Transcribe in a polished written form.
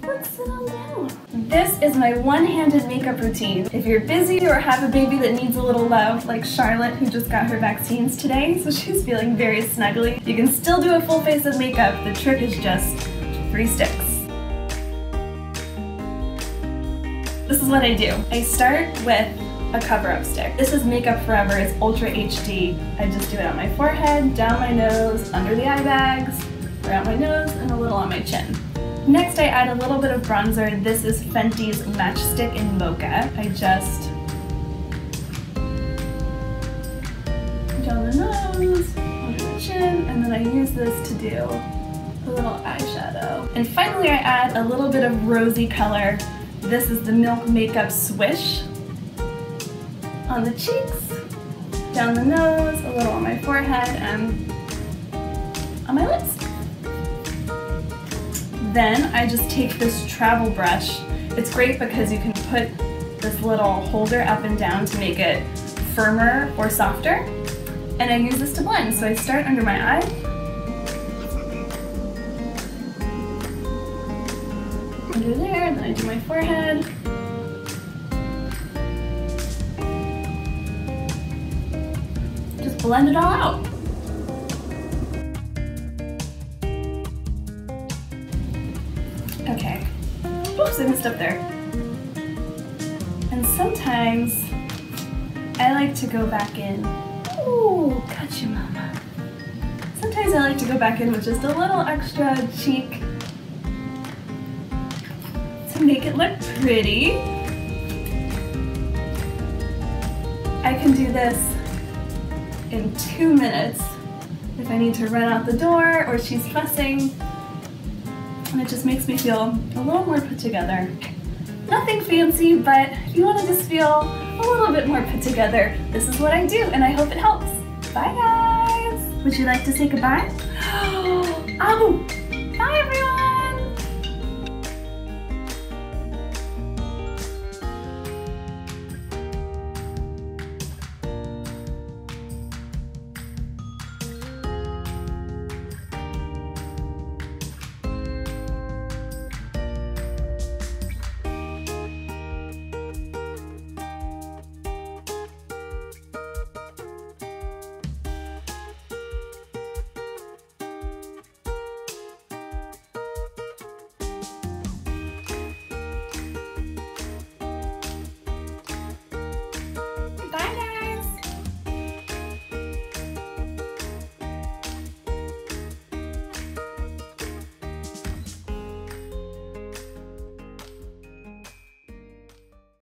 let's sit on down. This is my one-handed makeup routine. If you're busy or have a baby that needs a little love, like Charlotte, who just got her vaccines today, so she's feeling very snuggly, you can still do a full face of makeup. The trick is just 3 sticks. This is what I do. I start with a cover-up stick. This is Makeup Forever's Ultra HD. I just do it on my forehead, down my nose, under the eye bags, around my nose, and a little on my chin. Next, I add a little bit of bronzer. This is Fenty's Matchstick in Mocha. I just down the nose, under the chin, and then I use this to do a little eyeshadow. And finally, I add a little bit of rosy color. This is the Milk Makeup Swish on the cheeks, down the nose, a little on my forehead, and on my lips. Then I just take this travel brush. It's great because you can put this little holder up and down to make it firmer or softer. And I use this to blend. So I start under my eye. Under there, then I do my forehead. Just blend it all out. Okay, oops, I messed up there. And sometimes I like to go back in. Ooh, gotcha, mama. Sometimes I like to go back in with just a little extra cheek to make it look pretty. I can do this in 2 minutes if I need to run out the door or she's fussing. And it just makes me feel a little more put together. Nothing fancy, but if you want to just feel a little bit more put together, this is what I do, and I hope it helps. Bye, guys! Would you like to say goodbye? Oh!